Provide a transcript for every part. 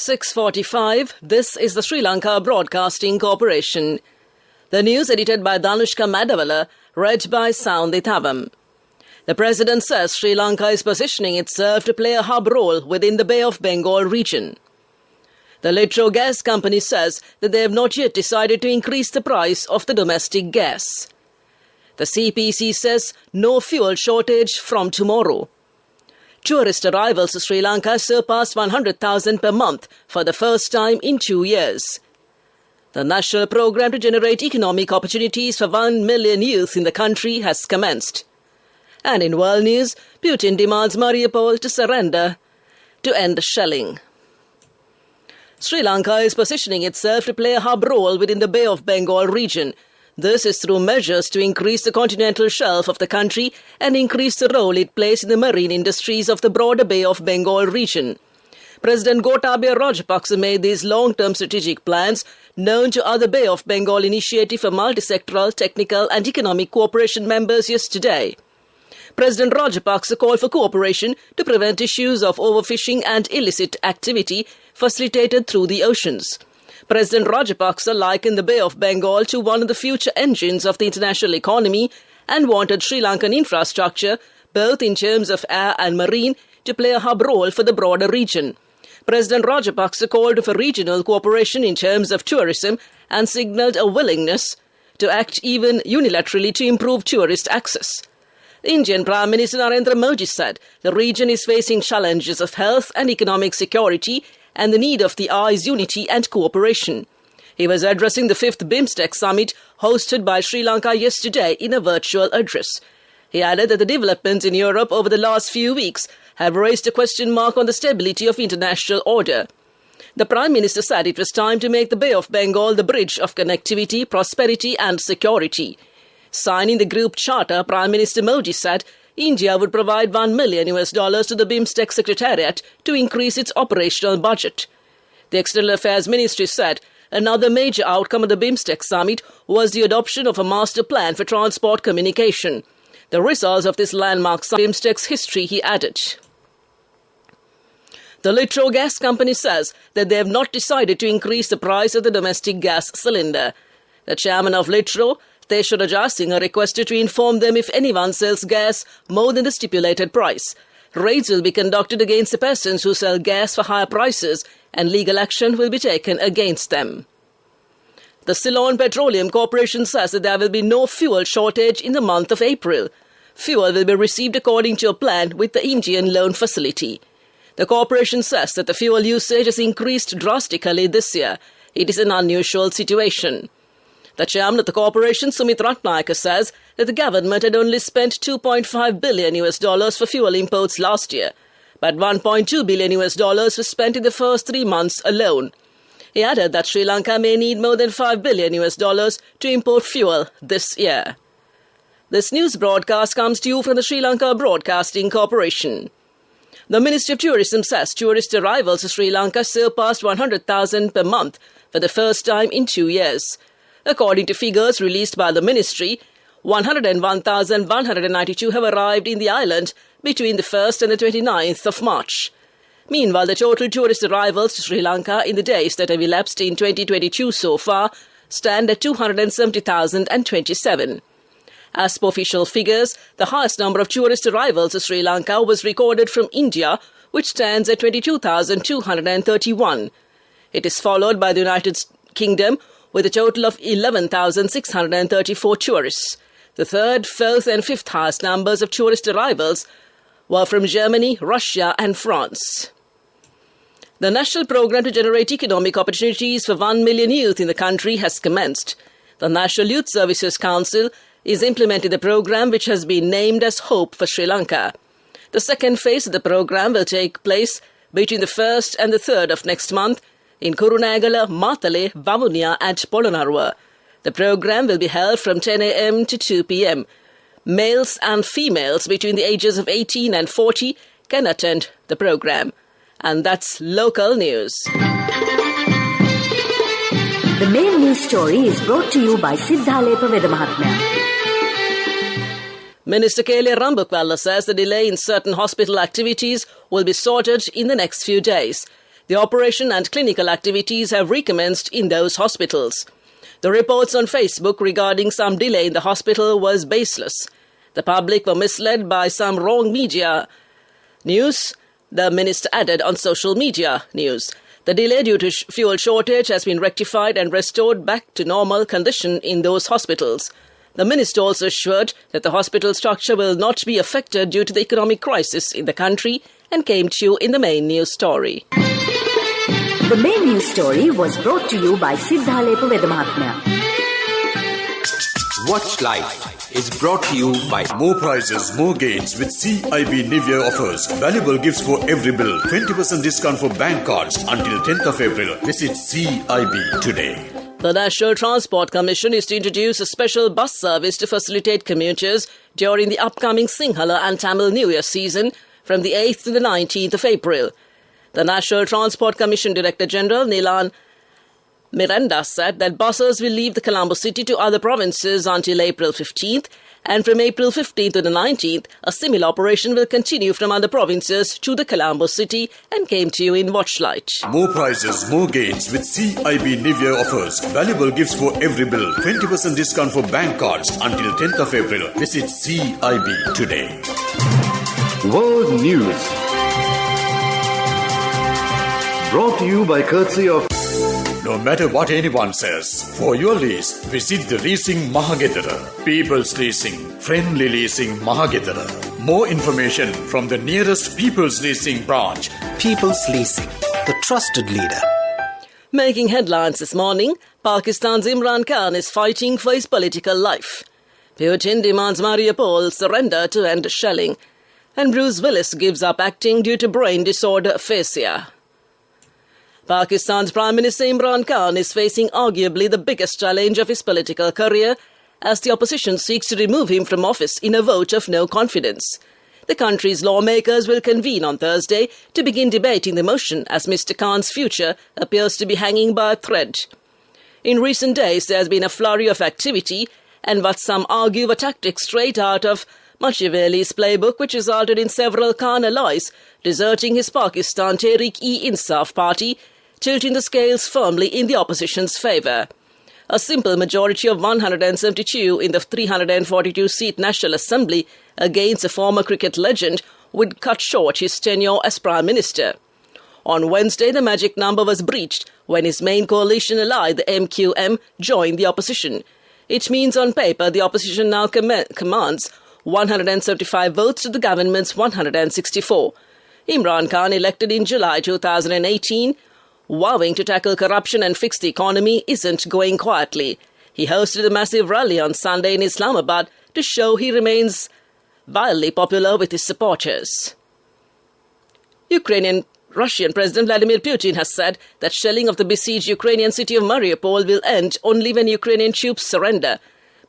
6:45, this is the Sri Lanka Broadcasting Corporation. The news edited by Danushka Madavala, read by Soundit Thavam. The President says Sri Lanka is positioning itself to play a hub role within the Bay of Bengal region. The Litro Gas Company says that they have not yet decided to increase the price of the domestic gas. The CPC says no fuel shortage from tomorrow. Tourist arrivals to Sri Lanka surpassed 100,000 per month for the first time in 2 years. The national program to generate economic opportunities for 1 million youth in the country has commenced. And in world news, Putin demands Mariupol to surrender to end the shelling. Sri Lanka is positioning itself to play a hub role within the Bay of Bengal region. This is through measures to increase the continental shelf of the country and increase the role it plays in the marine industries of the broader Bay of Bengal region. President Gotabaya Rajapaksa made these long-term strategic plans known to other Bay of Bengal Initiative for Multisectoral, Technical and Economic Cooperation members yesterday. President Rajapaksa called for cooperation to prevent issues of overfishing and illicit activity facilitated through the oceans. President Rajapaksa likened the Bay of Bengal to one of the future engines of the international economy and wanted Sri Lankan infrastructure, both in terms of air and marine, to play a hub role for the broader region. President Rajapaksa called for regional cooperation in terms of tourism and signalled a willingness to act even unilaterally to improve tourist access. Indian Prime Minister Narendra Modi said the region is facing challenges of health and economic security and the need of the hour is unity and cooperation. He was addressing the 5th BIMSTEC summit hosted by Sri Lanka yesterday in a virtual address. He added that the developments in Europe over the last few weeks have raised a question mark on the stability of international order. The Prime Minister said it was time to make the Bay of Bengal the bridge of connectivity, prosperity and security. Signing the group charter, Prime Minister Modi said India would provide $1 million to the BIMSTEC Secretariat to increase its operational budget. The External Affairs Ministry said another major outcome of the BIMSTEC summit was the adoption of a master plan for transport communication. The results of this landmark BIMSTEC's history, he added. The Litro Gas Company says that they have not decided to increase the price of the domestic gas cylinder. The chairman of Litro, Teshwar Rajasinghe, requested to inform them if anyone sells gas more than the stipulated price. Raids will be conducted against the persons who sell gas for higher prices and legal action will be taken against them. The Ceylon Petroleum Corporation says that there will be no fuel shortage in the month of April. Fuel will be received according to a plan with the Indian loan facility. The corporation says that the fuel usage has increased drastically this year. It is an unusual situation. The chairman of the corporation, Sumit Ratnayake, says that the government had only spent $2.5 billion for fuel imports last year, but $1.2 billion was spent in the first 3 months alone. He added that Sri Lanka may need more than $5 billion to import fuel this year. This news broadcast comes to you from the Sri Lanka Broadcasting Corporation. The Ministry of Tourism says tourist arrivals to Sri Lanka surpassed 100,000 per month for the first time in 2 years. According to figures released by the ministry, 101,192 have arrived in the island between the 1st and the 29th of March. Meanwhile, the total tourist arrivals to Sri Lanka in the days that have elapsed in 2022 so far stand at 270,027. As per official figures, the highest number of tourist arrivals to Sri Lanka was recorded from India, which stands at 22,231. It is followed by the United Kingdom, with a total of 11,634 tourists. The 3rd, 4th and 5th highest numbers of tourist arrivals were from Germany, Russia and France. The national program to generate economic opportunities for 1 million youth in the country has commenced. The National Youth Services Council is implementing the program, which has been named as Hope for Sri Lanka. The second phase of the program will take place between the 1st and the 3rd of next month in Kurunegala, Matale, Vavuniya and Polonnaruwa. The program will be held from 10 a.m. to 2 p.m. Males and females between the ages of 18 and 40 can attend the program. And that's local news. The main news story is brought to you by Siddhalepa Vedamahatmya. Minister K.L. Rambukwalla says the delay in certain hospital activities will be sorted in the next few days. The operation and clinical activities have recommenced in those hospitals. The reports on Facebook regarding some delay in the hospital was baseless. The public were misled by some wrong media news, the minister added on social media news. The delay due to fuel shortage has been rectified and restored back to normal condition in those hospitals. The minister also assured that the hospital structure will not be affected due to the economic crisis in the country and came to you in the main news story. The main news story was brought to you by Siddhalepa Vedamahatmya. Watch Life is brought to you by More prizes, more gains with CIB New Year offers. Valuable gifts for every bill. 20% discount for bank cards until 10th of April. Visit CIB today. The National Transport Commission is to introduce a special bus service to facilitate commuters during the upcoming Sinhala and Tamil New Year season from the 8th to the 19th of April. The National Transport Commission Director General Nilan Miranda said that buses will leave the Colombo city to other provinces until April 15th, and from April 15th to the 19th, a similar operation will continue from other provinces to the Colombo city and came to you in Watchlight. More prizes, more gains with CIB New Year offers. Valuable gifts for every bill. 20% discount for bank cards until 10th of April. Visit CIB today. World News. Brought to you by courtesy of No matter what anyone says, for your lease, visit the Leasing Mahagedara. People's Leasing, friendly leasing Mahagedara. More information from the nearest People's Leasing branch. People's Leasing, the trusted leader. Making headlines this morning, Pakistan's Imran Khan is fighting for his political life. Putin demands Mariupol surrender to end shelling. And Bruce Willis gives up acting due to brain disorder aphasia. Pakistan's Prime Minister Imran Khan is facing arguably the biggest challenge of his political career as the opposition seeks to remove him from office in a vote of no confidence. The country's lawmakers will convene on Thursday to begin debating the motion as Mr. Khan's future appears to be hanging by a thread. In recent days, there has been a flurry of activity and what some argue were tactics straight out of Machiavelli's playbook, which resulted in several Khan allies deserting his Pakistan Tehreek-e-Insaf party, tilting the scales firmly in the opposition's favour. A simple majority of 172 in the 342-seat National Assembly against a former cricket legend would cut short his tenure as Prime Minister. On Wednesday, the magic number was breached when his main coalition ally, the MQM, joined the opposition. It means on paper the opposition now commands 175 votes to the government's 164. Imran Khan, elected in July 2018, vowing to tackle corruption and fix the economy, isn't going quietly. He hosted a massive rally on Sunday in Islamabad to show he remains wildly popular with his supporters. Russian President Vladimir Putin has said that shelling of the besieged Ukrainian city of Mariupol will end only when Ukrainian troops surrender.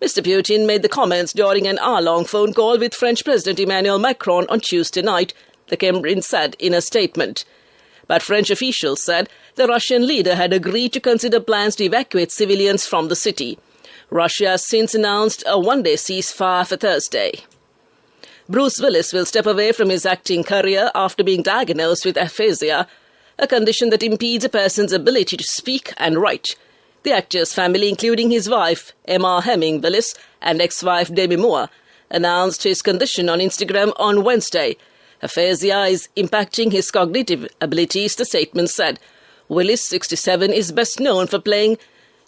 Mr. Putin made the comments during an hour-long phone call with French President Emmanuel Macron on Tuesday night, the Kremlin said in a statement. But French officials said the Russian leader had agreed to consider plans to evacuate civilians from the city. Russia has since announced a one-day ceasefire for Thursday. Bruce Willis will step away from his acting career after being diagnosed with aphasia, a condition that impedes a person's ability to speak and write. The actor's family, including his wife, Emma Hemming Willis, and ex-wife Demi Moore, announced his condition on Instagram on Wednesday. Aphasia is impacting his cognitive abilities, the statement said. Willis, 67, is best known for playing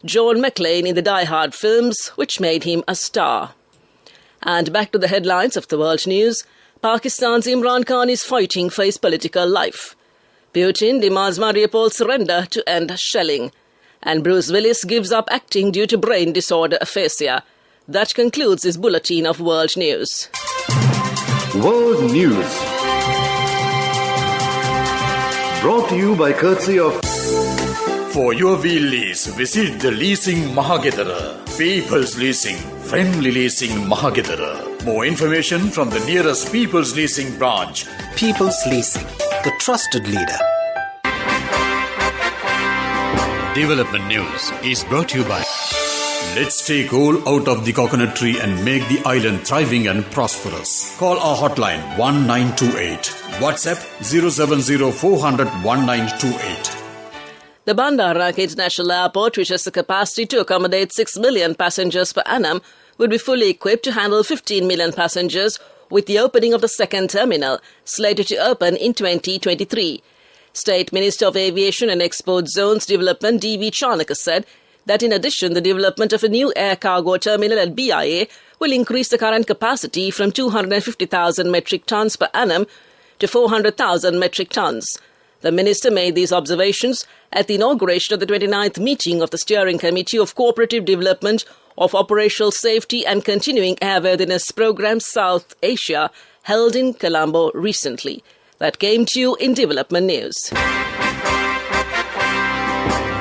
John McClane in the Die Hard films, which made him a star. And back to the headlines of the world news. Pakistan's Imran Khan is fighting for his political life. Putin demands Mariupol surrender to end shelling. And Bruce Willis gives up acting due to brain disorder aphasia. That concludes this bulletin of world news. World News. Brought to you by courtesy of For your wheel lease, visit the Leasing Mahagedara. People's Leasing, friendly leasing Mahagedara. More information from the nearest People's Leasing branch. People's Leasing, the trusted leader. Development News is brought to you by Let's take coal out of the coconut tree and make the island thriving and prosperous. Call our hotline 1928. WhatsApp 070 400 1928. The Bandaranaike International Airport, which has the capacity to accommodate 6 million passengers per annum, will be fully equipped to handle 15 million passengers with the opening of the second terminal, slated to open in 2023. State Minister of Aviation and Export Zones Development D.V. Chanaka said that in addition, the development of a new air cargo terminal at BIA will increase the current capacity from 250,000 metric tons per annum to 400,000 metric tons. The minister made these observations at the inauguration of the 29th meeting of the Steering Committee of Cooperative Development of Operational Safety and Continuing Airworthiness Programme South Asia, held in Colombo recently. That came to you in Development News.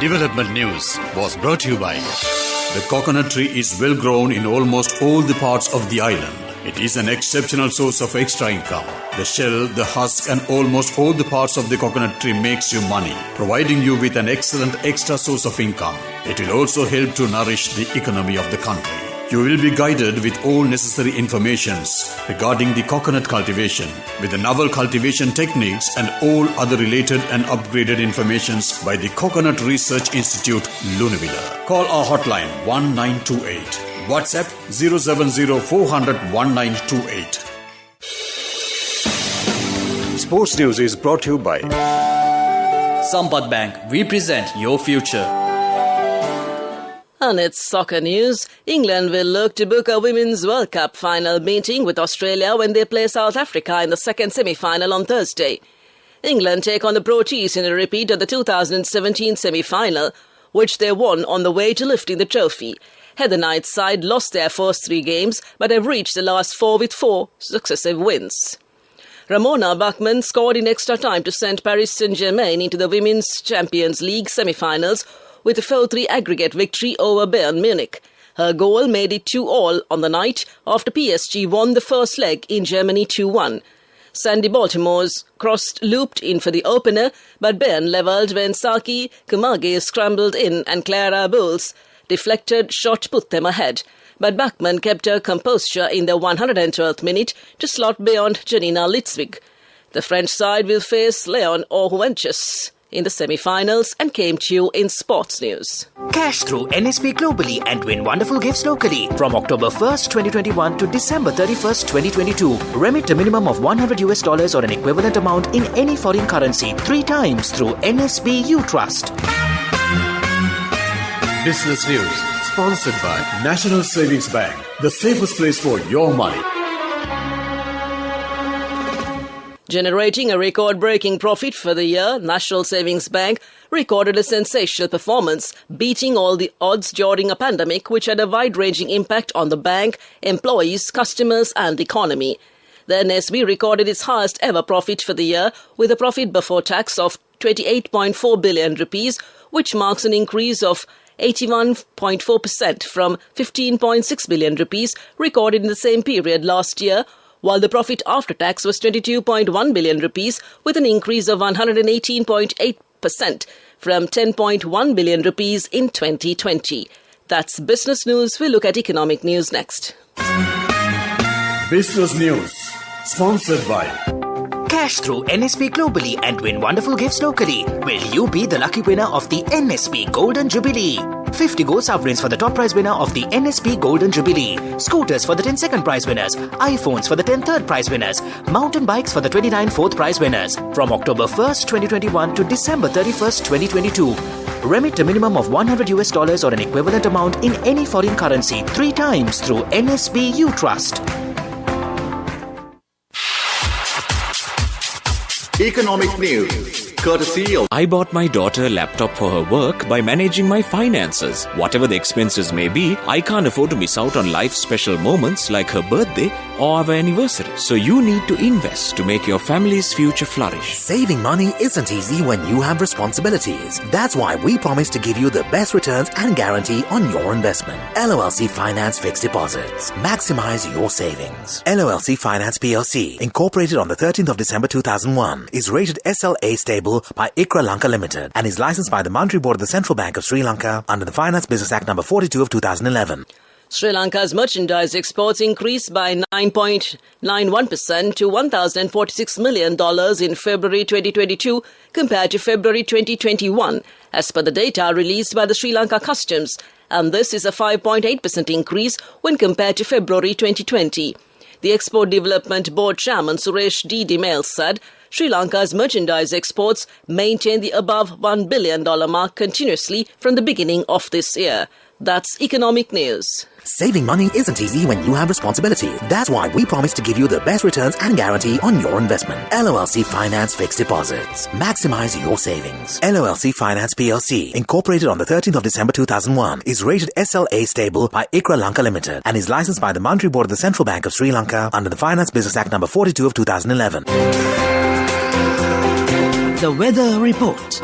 Development News was brought to you by the coconut tree is well grown in almost all the parts of the island. It is an exceptional source of extra income. The shell, the husk and almost all the parts of the coconut tree makes you money, providing you with an excellent extra source of income. It will also help to nourish the economy of the country. You will be guided with all necessary informations regarding the coconut cultivation, with the novel cultivation techniques and all other related and upgraded informations by the Coconut Research Institute, Lunavilla. Call our hotline 1928. WhatsApp 070 400 1928. Sports News is brought to you by Sampath Bank. We present your future. On its soccer news, England will look to book a Women's World Cup final meeting with Australia when they play South Africa in the second semi-final on Thursday. England take on the Proteas in a repeat of the 2017 semi-final, which they won on the way to lifting the trophy. Heather Knight's side lost their first 3 games, but have reached the last 4 with 4 successive wins. Ramona Bachmann scored in extra time to send Paris Saint-Germain into the Women's Champions League semi-finals with a 4-3 aggregate victory over Bayern Munich. Her goal made it 2-2 on the night after PSG won the first leg in Germany 2-1. Sandy Baltimore's crossed looped in for the opener, but Bayern levelled when Saki Kumage scrambled in and Clara Bowles' deflected shot put them ahead. But Bachmann kept her composure in the 112th minute to slot beyond Janina Litzwig. The French side will face Leon or Juventus in the semi-finals and came to you in sports news. Cash through NSP globally and win wonderful gifts locally. From October 1st, 2021 to December 31st, 2022. Remit a minimum of $100 or an equivalent amount in any foreign currency 3 times through NSB U Trust. Business News, sponsored by National Savings Bank, the safest place for your money. Generating a record-breaking profit for the year, National Savings Bank recorded a sensational performance, beating all the odds during a pandemic which had a wide-ranging impact on the bank, employees, customers and economy. The NSB recorded its highest-ever profit for the year with a profit before tax of 28.4 billion rupees, which marks an increase of 81.4% from 15.6 billion rupees recorded in the same period last year, while the profit after tax was 22.1 billion rupees with an increase of 118.8% from 10.1 billion rupees in 2020. That's business news. We'll look at economic news next. Business News, sponsored by Cash through NSP globally and win wonderful gifts locally. Will you be the lucky winner of the NSP Golden Jubilee? 50 gold sovereigns for the top prize winner of the NSP Golden Jubilee. Scooters for the 10 second prize winners. iPhones for the 10 third prize winners. Mountain bikes for the 29 fourth prize winners. From October 1st, 2021 to December 31st, 2022. Remit a minimum of $100 or an equivalent amount in any foreign currency 3 times through NSB U Trust. Economic News, courtesy of I bought my daughter a laptop for her work by managing my finances. Whatever the expenses may be, I can't afford to miss out on life's special moments like her birthday or our anniversary. So you need to invest to make your family's future flourish. Saving money isn't easy when you have responsibilities. That's why we promise to give you the best returns and guarantee on your investment. LOLC Finance Fixed Deposits. Maximize your savings. LOLC Finance PLC, incorporated on the 13th of December 2001, is rated SLA stable stable by ICRA Lanka Limited and is licensed by the Monetary Board of the Central Bank of Sri Lanka under the Finance Business Act number 42 of 2011. Sri Lanka's merchandise exports increased by 9.91% to $1,046 million in February 2022 compared to February 2021, as per the data released by the Sri Lanka Customs, and this is a 5.8% increase when compared to February 2020. The Export Development Board Chairman Suresh D. Dimel said Sri Lanka's merchandise exports maintained the above $1 billion mark continuously from the beginning of this year. That's economic news. Saving money isn't easy when you have responsibility. That's why we promise to give you the best returns and guarantee on your investment. LOLC Finance Fixed Deposits. Maximize your savings. LOLC Finance PLC, incorporated on the 13th of December 2001, is rated SLA stable by ICRA Lanka Limited and is licensed by the Monetary Board of the Central Bank of Sri Lanka under the Finance Business Act number 42 of 2011. The Weather Report.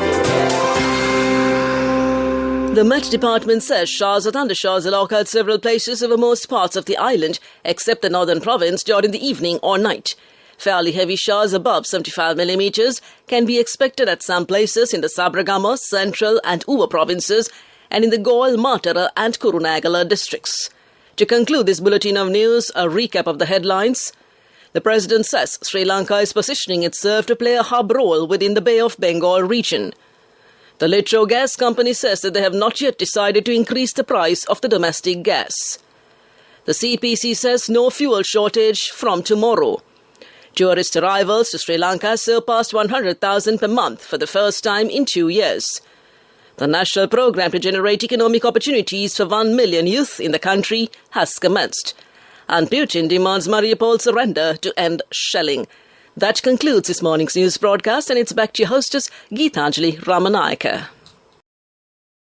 The Met Department says showers or thundershowers will occur at several places over most parts of the island, except the northern province during the evening or night. Fairly heavy showers above 75 millimeters can be expected at some places in the Sabragama, Central and Uva provinces and in the Gaul, Matara and Kurunegala districts. To conclude this bulletin of news, a recap of the headlines. The President says Sri Lanka is positioning itself to play a hub role within the Bay of Bengal region. The Litro Gas Company says that they have not yet decided to increase the price of the domestic gas. The CPC says no fuel shortage from tomorrow. Tourist arrivals to Sri Lanka surpassed 100,000 per month for the first time in 2 years. The national program to generate economic opportunities for 1 million youth in the country has commenced. And Putin demands Mariupol surrender to end shelling. That concludes this morning's news broadcast, and it's back to your hostess, Geetanjali Ramanayaka.